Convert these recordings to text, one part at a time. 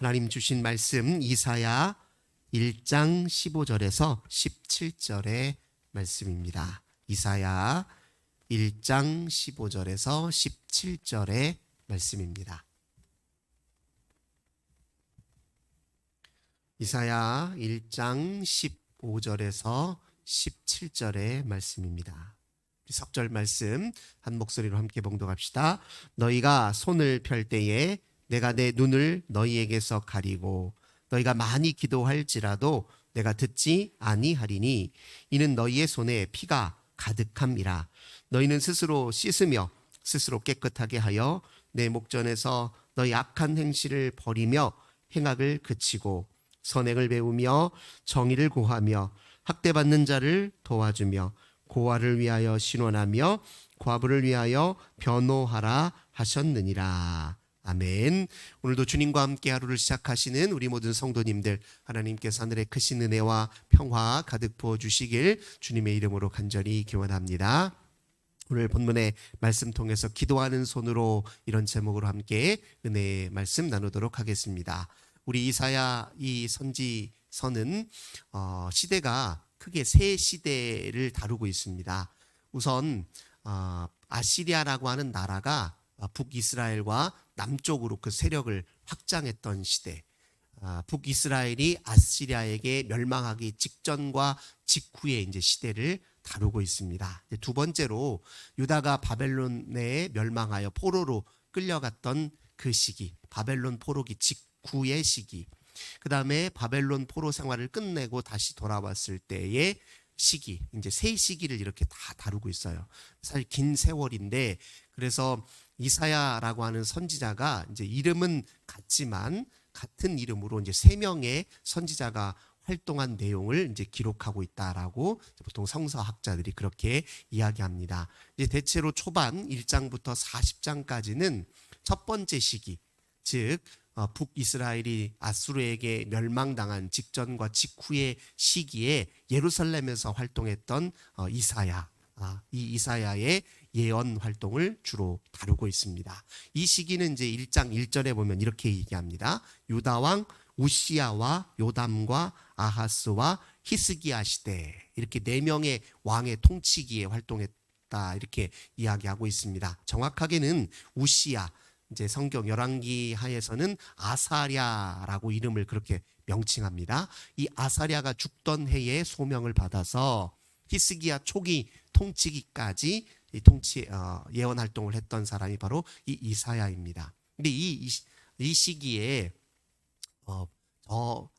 하나님 주신 말씀 이사야 1장 15절에서 17절의 말씀입니다. 이사야 1장 15절에서 17절의 말씀입니다. 이사야 1장 15절에서 17절의 말씀입니다. 석절 말씀 한 목소리로 함께 봉독합시다. 너희가 손을 펼 때에 내가 내 눈을 너희에게서 가리고 너희가 많이 기도할지라도 내가 듣지 아니하리니 이는 너희의 손에 피가 가득함이라. 너희는 스스로 씻으며 스스로 깨끗하게 하여 내 목전에서 너희 악한 행실을 버리며 행악을 그치고 선행을 배우며 정의를 고하며 학대받는 자를 도와주며 고아를 위하여 신원하며 과부를 위하여 변호하라 하셨느니라. 아멘. 오늘도 주님과 함께 하루를 시작하시는 우리 모든 성도님들, 하나님께서 하늘의 크신 은혜와 평화 가득 부어주시길 주님의 이름으로 간절히 기원합니다. 오늘 본문의 말씀 통해서 기도하는 손으로, 이런 제목으로 함께 은혜의 말씀 나누도록 하겠습니다. 우리 이사야 이 선지서는 시대가 크게 세 시대를 다루고 있습니다. 우선 아시리아라고 하는 나라가 북이스라엘과 남쪽으로 그 세력을 확장했던 시대, 북이스라엘이 아시리아에게 멸망하기 직전과 직후의 이제 시대를 다루고 있습니다. 두 번째로 유다가 바벨론에 멸망하여 포로로 끌려갔던 그 시기, 바벨론 포로기 직후의 시기, 그 다음에 바벨론 포로 생활을 끝내고 다시 돌아왔을 때의 시기, 이제 세 시기를 이렇게 다 다루고 있어요. 사실 긴 세월인데, 그래서 이사야라고 하는 선지자가 이제 이름은 같지만 같은 이름으로 이제 세 명의 선지자가 활동한 내용을 이제 기록하고 있다라고 보통 성서학자들이 그렇게 이야기합니다. 이제 대체로 초반 1장부터 40장까지는 첫 번째 시기, 즉 북이스라엘이 아수르에게 멸망당한 직전과 직후의 시기에 예루살렘에서 활동했던 이사야, 이 이사야의 예언 활동을 주로 다루고 있습니다. 이 시기는 이제 1장 1절에 보면 이렇게 얘기합니다. 유다 왕 우시야와 요담과 아하스와 히스기야 시대, 이렇게 네 명의 왕의 통치기에 활동했다, 이렇게 이야기하고 있습니다. 정확하게는 우시야, 이제 성경 열왕기 하에서는 아사랴라고 이름을 그렇게 명칭합니다. 이 아사랴가 죽던 해에 소명을 받아서 히스기야 초기 통치기까지 이 예언 활동을 했던 사람이 바로 이 이사야입니다. 근데 이 시기에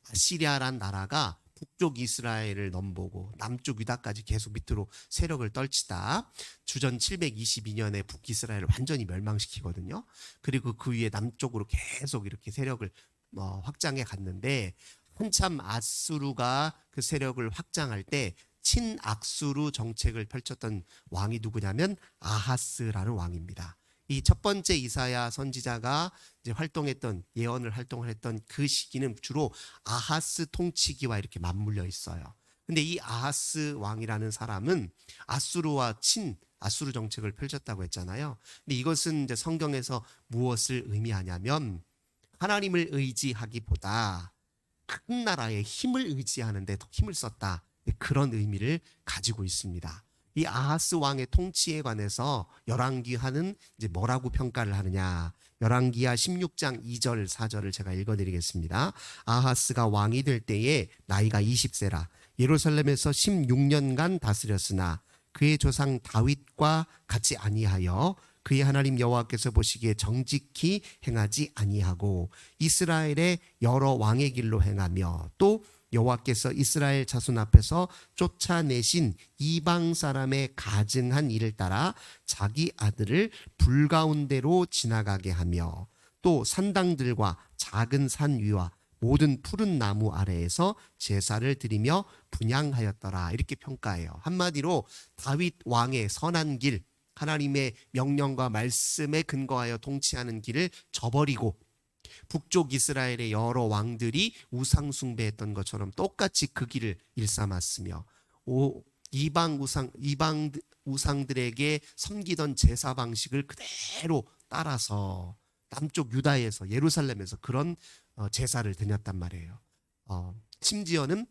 아시리아란 나라가 북쪽 이스라엘을 넘보고 남쪽 유다까지 계속 밑으로 세력을 떨치다 주전 722년에 북이스라엘을 완전히 멸망시키거든요. 그리고 그 위에 남쪽으로 계속 이렇게 세력을 확장해 갔는데, 한참 아수르가 그 세력을 확장할 때 친악수르 정책을 펼쳤던 왕이 누구냐면 아하스라는 왕입니다. 이 첫 번째 이사야 선지자가 이제 예언을 활동을 했던 그 시기는 주로 아하스 통치기와 이렇게 맞물려 있어요. 근데 이 아하스 왕이라는 사람은 아수르와 아수르 정책을 펼쳤다고 했잖아요. 근데 이것은 이제 성경에서 무엇을 의미하냐면, 하나님을 의지하기보다 큰 나라의 힘을 의지하는 데 더 힘을 썼다, 그런 의미를 가지고 있습니다. 이 아하스 왕의 통치에 관해서 열왕기하는 이제 뭐라고 평가를 하느냐, 열왕기하 16장 2절 4절을 제가 읽어드리겠습니다. 아하스가 왕이 될 때에 나이가 20세라 예루살렘에서 16년간 다스렸으나 그의 조상 다윗과 같이 아니하여 그의 하나님 여호와께서 보시기에 정직히 행하지 아니하고 이스라엘의 여러 왕의 길로 행하며, 또 여호와께서 이스라엘 자손 앞에서 쫓아내신 이방 사람의 가증한 일을 따라 자기 아들을 불 가운데로 지나가게 하며, 또 산당들과 작은 산 위와 모든 푸른 나무 아래에서 제사를 드리며 분향하였더라, 이렇게 평가해요. 한마디로 다윗 왕의 선한 길, 하나님의 명령과 말씀에 근거하여 통치하는 길을 저버리고 북쪽 이스라엘의 여러 왕들이 우상 숭배했던 것처럼 똑같이 그 길을 일삼았으며, 이방 우상들에게 섬기던 제사 방식을 그대로 따라서 남쪽 유다에서, 예루살렘에서 그런 제사를 드렸단 말이에요. 심지어는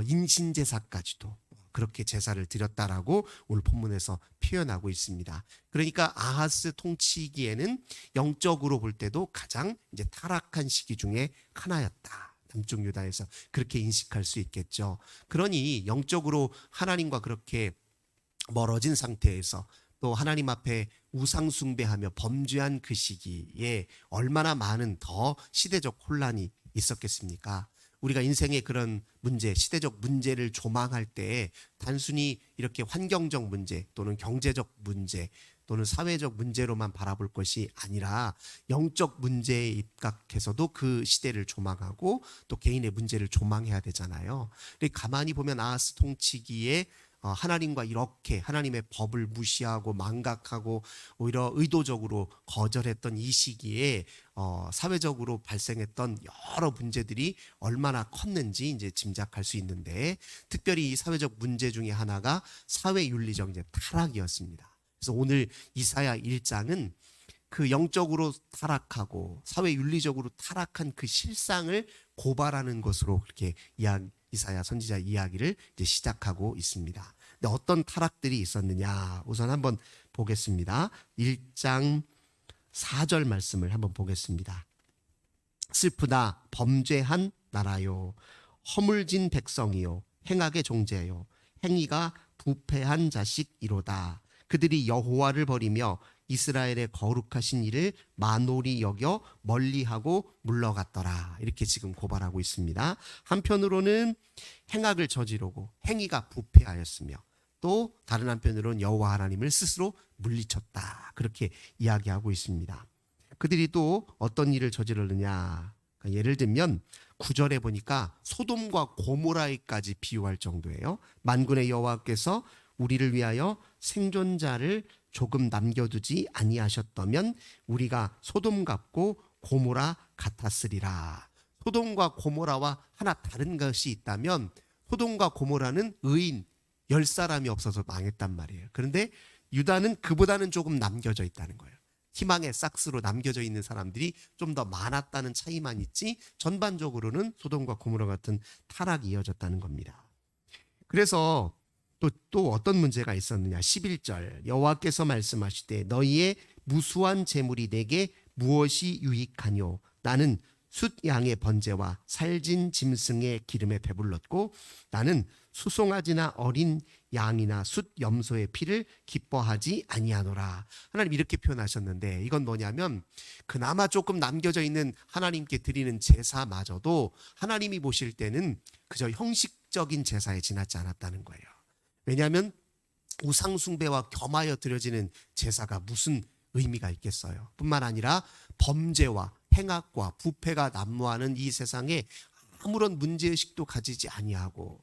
인신제사까지도 그렇게 제사를 드렸다라고 오늘 본문에서 표현하고 있습니다. 그러니까 아하스 통치기에는 영적으로 볼 때도 가장 이제 타락한 시기 중에 하나였다. 남쪽 유다에서 그렇게 인식할 수 있겠죠. 그러니 영적으로 하나님과 그렇게 멀어진 상태에서 또 하나님 앞에 우상 숭배하며 범죄한 그 시기에 얼마나 많은 더 시대적 혼란이 있었겠습니까? 우리가 인생의 그런 문제, 시대적 문제를 조망할 때 단순히 이렇게 환경적 문제 또는 경제적 문제 또는 사회적 문제로만 바라볼 것이 아니라 영적 문제에 입각해서도 그 시대를 조망하고 또 개인의 문제를 조망해야 되잖아요. 가만히 보면 아하스 통치기에 하나님과 이렇게 하나님의 법을 무시하고 망각하고 오히려 의도적으로 거절했던 이 시기에 사회적으로 발생했던 여러 문제들이 얼마나 컸는지 이제 짐작할 수 있는데, 특별히 이 사회적 문제 중에 하나가 사회윤리적 이제 타락이었습니다. 그래서 오늘 이사야 1장은 그 영적으로 타락하고 사회윤리적으로 타락한 그 실상을 고발하는 것으로 그렇게 이사야 선지자 이야기를 이제 시작하고 있습니다. 근데 어떤 타락들이 있었느냐? 우선 한번 보겠습니다. 1장 4절 말씀을 한번 보겠습니다. 슬프다 범죄한 나라요, 허물진 백성이요, 행악의 종제요, 행위가 부패한 자식이로다. 그들이 여호와를 버리며 이스라엘의 거룩하신 이를 만홀히 여겨 멀리하고 물러갔더라. 이렇게 지금 고발하고 있습니다. 한편으로는 행악을 저지르고 행위가 부패하였으며 또 다른 한편으로는 여호와 하나님을 스스로 물리쳤다. 그렇게 이야기하고 있습니다. 그들이 또 어떤 일을 저지르느냐? 예를 들면 9절에 보니까 소돔과 고모라에까지 비유할 정도예요. 만군의 여호와께서 우리를 위하여 생존자를 조금 남겨두지 아니하셨다면 우리가 소돔 같고 고모라 같았으리라. 소돔과 고모라와 하나 다른 것이 있다면 소돔과 고모라는 의인 10사람이 없어서 망했단 말이에요. 그런데 유다는 그보다는 조금 남겨져 있다는 거예요. 희망의 싹스로 남겨져 있는 사람들이 좀 더 많았다는 차이만 있지 전반적으로는 소돔과 고모라 같은 타락이 이어졌다는 겁니다. 그래서 또 어떤 문제가 있었느냐? 11절 여호와께서 말씀하시되 너희의 무수한 재물이 내게 무엇이 유익하뇨? 나는 숫 양의 번제와 살진 짐승의 기름에 배불렀고 나는 수송아지나 어린 양이나 숫 염소의 피를 기뻐하지 아니하노라. 하나님 이렇게 표현하셨는데 이건 뭐냐면 그나마 조금 남겨져 있는 하나님께 드리는 제사마저도 하나님이 보실 때는 그저 형식적인 제사에 지나지 않았다는 거예요. 왜냐하면 우상숭배와 겸하여 드려지는 제사가 무슨 의미가 있겠어요. 뿐만 아니라 범죄와 행악과 부패가 난무하는 이 세상에 아무런 문제의식도 가지지 아니하고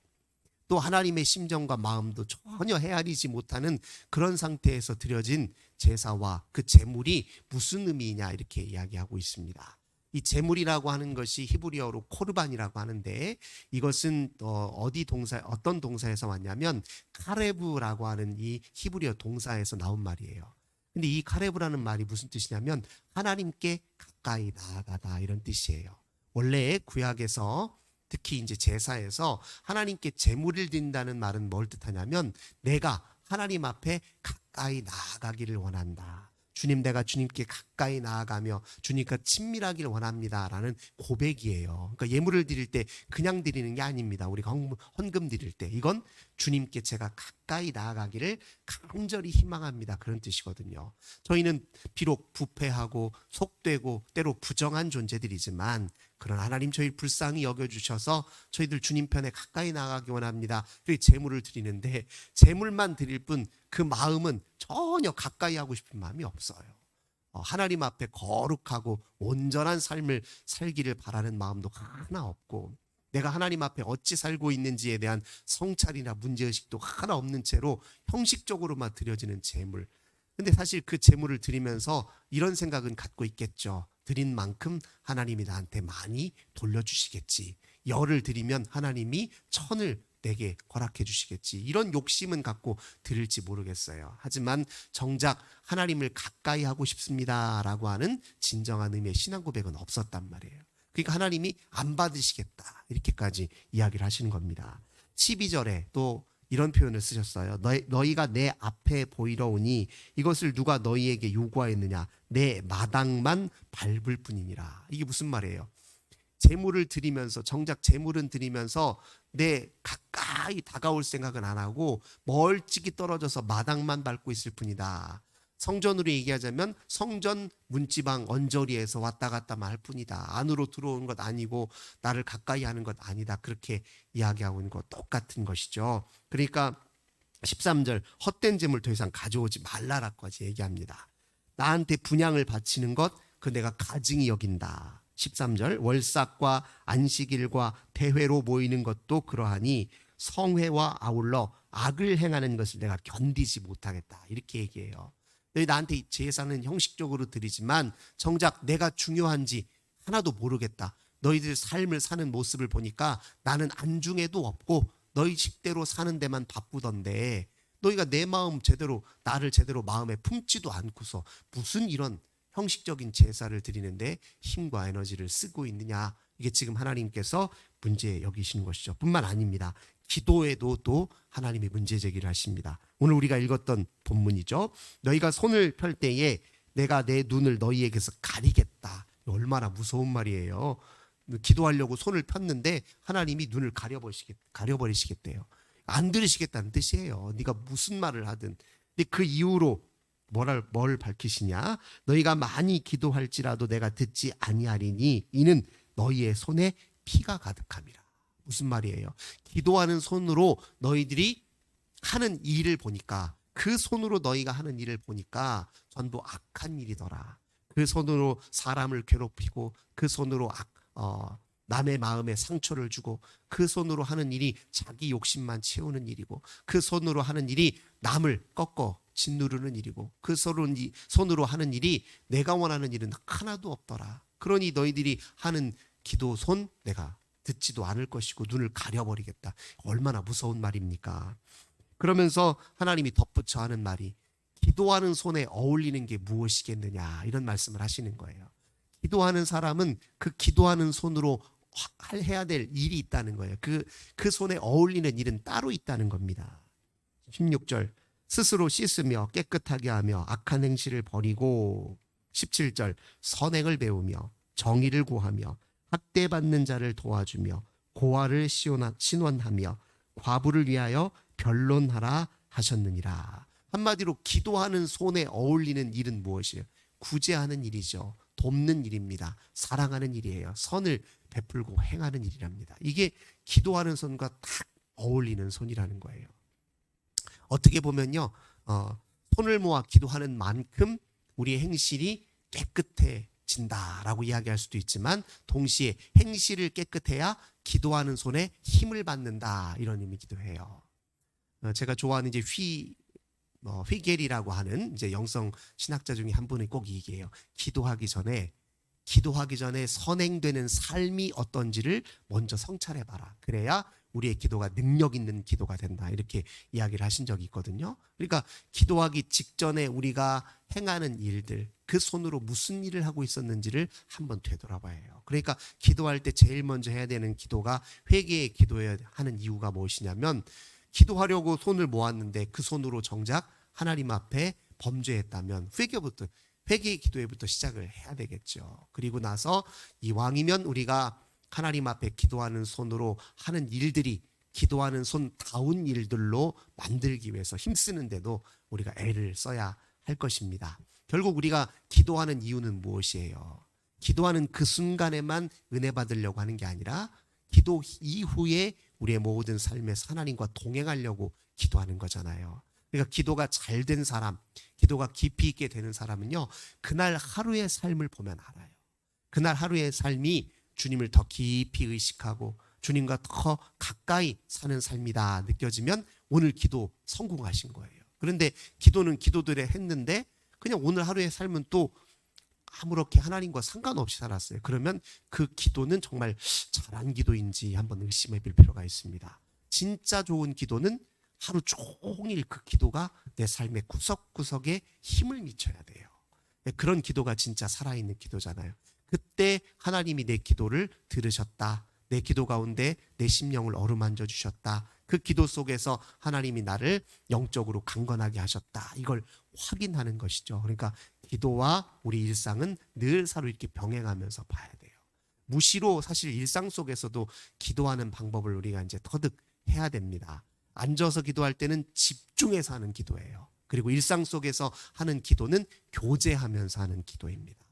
또 하나님의 심정과 마음도 전혀 헤아리지 못하는 그런 상태에서 드려진 제사와 그 제물이 무슨 의미냐 이렇게 이야기하고 있습니다. 이 제물이라고 하는 것이 히브리어로 코르반이라고 하는데 이것은 어떤 동사에서 왔냐면 카레브라고 하는 이 히브리어 동사에서 나온 말이에요. 근데 이 카레브라는 말이 무슨 뜻이냐면 하나님께 가까이 나아가다 이런 뜻이에요. 원래 구약에서 특히 이제 제사에서 하나님께 제물을 드린다는 말은 뭘 뜻하냐면 내가 하나님 앞에 가까이 나아가기를 원한다. 주님, 내가 주님께 가까이 나아가며 주님과 친밀하기를 원합니다라는 고백이에요. 그러니까 예물을 드릴 때 그냥 드리는 게 아닙니다. 우리가 헌금 드릴 때 이건 주님께 제가 가까이 나아가기를 간절히 희망합니다. 그런 뜻이거든요. 저희는 비록 부패하고 속되고 때로 부정한 존재들이지만 그러나 하나님 저희를 불쌍히 여겨주셔서 저희들 주님 편에 가까이 나아가기 원합니다. 그리고 제물을 드리는데 제물만 드릴 뿐 그 마음은 전혀 가까이 하고 싶은 마음이 없어요. 하나님 앞에 거룩하고 온전한 삶을 살기를 바라는 마음도 하나 없고 내가 하나님 앞에 어찌 살고 있는지에 대한 성찰이나 문제의식도 하나 없는 채로 형식적으로만 드려지는 제물. 근데 사실 그 제물을 드리면서 이런 생각은 갖고 있겠죠. 드린 만큼 하나님이 나한테 많이 돌려주시겠지. 열을 드리면 하나님이 천을 내게 허락해 주시겠지. 이런 욕심은 갖고 드릴지 모르겠어요. 하지만 정작 하나님을 가까이 하고 싶습니다라고 하는 진정한 의미의 신앙 고백은 없었단 말이에요. 그러니까 하나님이 안 받으시겠다 이렇게까지 이야기를 하시는 겁니다. 12절에 또 이런 표현을 쓰셨어요. 너희가 내 앞에 보이러 오니 이것을 누가 너희에게 요구하였느냐? 내 마당만 밟을 뿐이니라. 이게 무슨 말이에요? 재물을 드리면서, 정작 재물은 드리면서 내 가까이 다가올 생각은 안 하고 멀찍이 떨어져서 마당만 밟고 있을 뿐이다. 성전으로 얘기하자면 성전 문지방 언저리에서 왔다 갔다만 할 뿐이다. 안으로 들어오는 것 아니고 나를 가까이 하는 것 아니다. 그렇게 이야기하고 있는 것 똑같은 것이죠. 그러니까 13절 헛된 재물 더 이상 가져오지 말라라고까지 얘기합니다. 나한테 분향을 바치는 것 그 내가 가증히 여긴다. 13절 월삭과 안식일과 대회로 모이는 것도 그러하니 성회와 아울러 악을 행하는 것을 내가 견디지 못하겠다. 이렇게 얘기해요. 너희 나한테 제사는 형식적으로 드리지만 정작 내가 중요한지 하나도 모르겠다. 너희들 삶을 사는 모습을 보니까 나는 안중에도 없고 너희 식대로 사는 데만 바쁘던데 너희가 내 마음 제대로, 나를 제대로 마음에 품지도 않고서 무슨 이런 형식적인 제사를 드리는데 힘과 에너지를 쓰고 있느냐. 이게 지금 하나님께서 문제 여기시는 것이죠. 뿐만 아닙니다. 기도에도 또 하나님이 문제 제기를 하십니다. 오늘 우리가 읽었던 본문이죠. 너희가 손을 펼 때에 내가 내 눈을 너희에게서 가리겠다. 얼마나 무서운 말이에요. 기도하려고 손을 폈는데 하나님이 눈을 가려버리시겠대요. 안 들으시겠다는 뜻이에요. 네가 무슨 말을 하든. 근데 그 이후로 뭘 밝히시냐? 너희가 많이 기도할지라도 내가 듣지 아니하리니 이는 너희의 손에 피가 가득함이라. 무슨 말이에요? 기도하는 손으로 너희들이 하는 일을 보니까, 그 손으로 너희가 하는 일을 보니까 전부 악한 일이더라. 그 손으로 사람을 괴롭히고 그 손으로 남의 마음에 상처를 주고 그 손으로 하는 일이 자기 욕심만 채우는 일이고 그 손으로 하는 일이 남을 꺾어 짓누르는 일이고 그 손으로 하는 일이 내가 원하는 일은 하나도 없더라. 그러니 너희들이 하는 기도 손 내가 듣지도 않을 것이고 눈을 가려버리겠다. 얼마나 무서운 말입니까? 그러면서 하나님이 덧붙여 하는 말이 기도하는 손에 어울리는 게 무엇이겠느냐 이런 말씀을 하시는 거예요. 기도하는 사람은 그 기도하는 손으로 해야 될 일이 있다는 거예요. 그 손에 어울리는 일은 따로 있다는 겁니다. 16절 스스로 씻으며 깨끗하게 하며 악한 행실을 버리고 17절 선행을 배우며 정의를 구하며 학대받는 자를 도와주며 고아를 신원하며 과부를 위하여 변론하라 하셨느니라. 한마디로 기도하는 손에 어울리는 일은 무엇이에요? 구제하는 일이죠. 돕는 일입니다. 사랑하는 일이에요. 선을 베풀고 행하는 일이랍니다. 이게 기도하는 손과 딱 어울리는 손이라는 거예요. 어떻게 보면요, 손을 모아 기도하는 만큼 우리의 행실이 깨끗해진다라고 이야기할 수도 있지만 동시에 행실을 깨끗해야 기도하는 손에 힘을 받는다 이런 의미기도 해요. 제가 좋아하는 이제 휘겔이라고 하는 이제 영성 신학자 중에 한 분이 꼭 얘기해요. 기도하기 전에 선행되는 삶이 어떤지를 먼저 성찰해봐라. 그래야 우리의 기도가 능력 있는 기도가 된다. 이렇게 이야기를 하신 적이 있거든요. 그러니까 기도하기 직전에 우리가 행하는 일들, 그 손으로 무슨 일을 하고 있었는지를 한번 되돌아봐야 해요. 그러니까 기도할 때 제일 먼저 해야 되는 기도가 회개의 기도해야 하는 이유가 무엇이냐면 기도하려고 손을 모았는데 그 손으로 정작 하나님 앞에 범죄했다면 회개의 기도에부터 시작을 해야 되겠죠. 그리고 나서 이왕이면 우리가 하나님 앞에 기도하는 손으로 하는 일들이 기도하는 손다운 일들로 만들기 위해서 힘쓰는데도 우리가 애를 써야 할 것입니다. 결국 우리가 기도하는 이유는 무엇이에요? 기도하는 그 순간에만 은혜 받으려고 하는 게 아니라 기도 이후에 우리의 모든 삶에서 하나님과 동행하려고 기도하는 거잖아요. 그러니까 기도가 잘 된 사람, 기도가 깊이 있게 되는 사람은요, 그날 하루의 삶을 보면 알아요. 그날 하루의 삶이 주님을 더 깊이 의식하고 주님과 더 가까이 사는 삶이다 느껴지면 오늘 기도 성공하신 거예요. 그런데 기도는 기도들에 했는데 그냥 오늘 하루의 삶은 또 아무렇게 하나님과 상관없이 살았어요. 그러면 그 기도는 정말 잘한 기도인지 한번 의심해 볼 필요가 있습니다. 진짜 좋은 기도는 하루 종일 그 기도가 내 삶의 구석구석에 힘을 미쳐야 돼요. 그런 기도가 진짜 살아있는 기도잖아요. 그때 하나님이 내 기도를 들으셨다. 내 기도 가운데 내 심령을 어루만져 주셨다. 그 기도 속에서 하나님이 나를 영적으로 강건하게 하셨다. 이걸 확인하는 것이죠. 그러니까 기도와 우리 일상은 늘 서로 이렇게 병행하면서 봐야 돼요. 무시로 사실 일상 속에서도 기도하는 방법을 우리가 이제 터득해야 됩니다. 앉아서 기도할 때는 집중해서 하는 기도예요. 그리고 일상 속에서 하는 기도는 교제하면서 하는 기도입니다.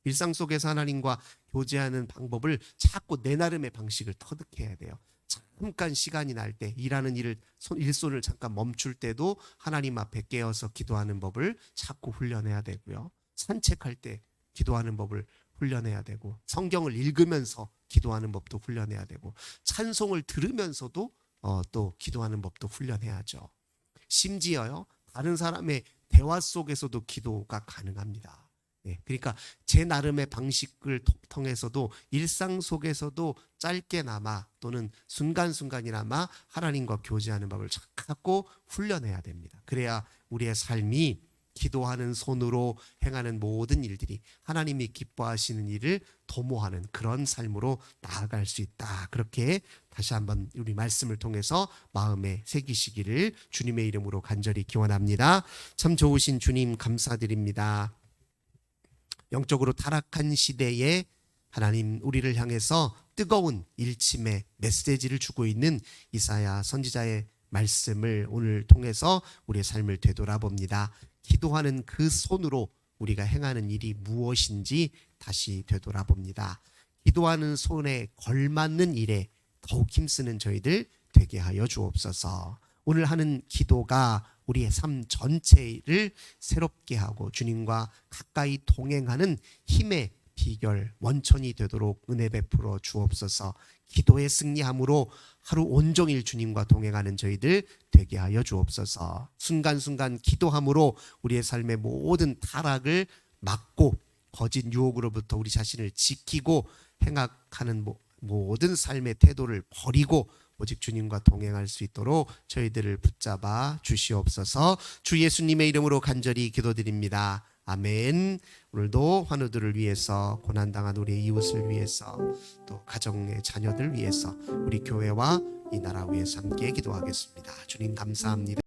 일상 속에서 하나님과 교제하는 방법을 자꾸 내 나름의 방식을 터득해야 돼요. 잠깐 시간이 날 때, 일하는 일손을 잠깐 멈출 때도 하나님 앞에 깨어서 기도하는 법을 자꾸 훈련해야 되고요. 산책할 때 기도하는 법을 훈련해야 되고, 성경을 읽으면서 기도하는 법도 훈련해야 되고, 찬송을 들으면서도 또 기도하는 법도 훈련해야죠. 심지어요, 다른 사람의 대화 속에서도 기도가 가능합니다. 네, 그러니까 제 나름의 방식을 통해서도 일상 속에서도 짧게나마 또는 순간순간이나마 하나님과 교제하는 법을 자꾸 훈련해야 됩니다. 그래야 우리의 삶이 기도하는 손으로 행하는 모든 일들이 하나님이 기뻐하시는 일을 도모하는 그런 삶으로 나아갈 수 있다. 그렇게 다시 한번 우리 말씀을 통해서 마음에 새기시기를 주님의 이름으로 간절히 기원합니다. 참 좋으신 주님 감사드립니다. 영적으로 타락한 시대에 하나님 우리를 향해서 뜨거운 일침의 메시지를 주고 있는 이사야 선지자의 말씀을 오늘 통해서 우리의 삶을 되돌아봅니다. 기도하는 그 손으로 우리가 행하는 일이 무엇인지 다시 되돌아봅니다. 기도하는 손에 걸맞는 일에 더욱 힘쓰는 저희들 되게 하여 주옵소서. 오늘 하는 기도가 우리의 삶 전체를 새롭게 하고 주님과 가까이 동행하는 힘의 비결, 원천이 되도록 은혜 베풀어 주옵소서. 기도에 승리함으로 하루 온종일 주님과 동행하는 저희들 되게 하여 주옵소서. 순간순간 기도함으로 우리의 삶의 모든 타락을 막고 거짓 유혹으로부터 우리 자신을 지키고 행하는 모든 삶의 태도를 버리고 오직 주님과 동행할 수 있도록 저희들을 붙잡아 주시옵소서. 주 예수님의 이름으로 간절히 기도드립니다. 아멘. 오늘도 환우들을 위해서, 고난당한 우리의 이웃을 위해서, 또 가정의 자녀들 위해서, 우리 교회와 이 나라 위해서 함께 기도하겠습니다. 주님 감사합니다.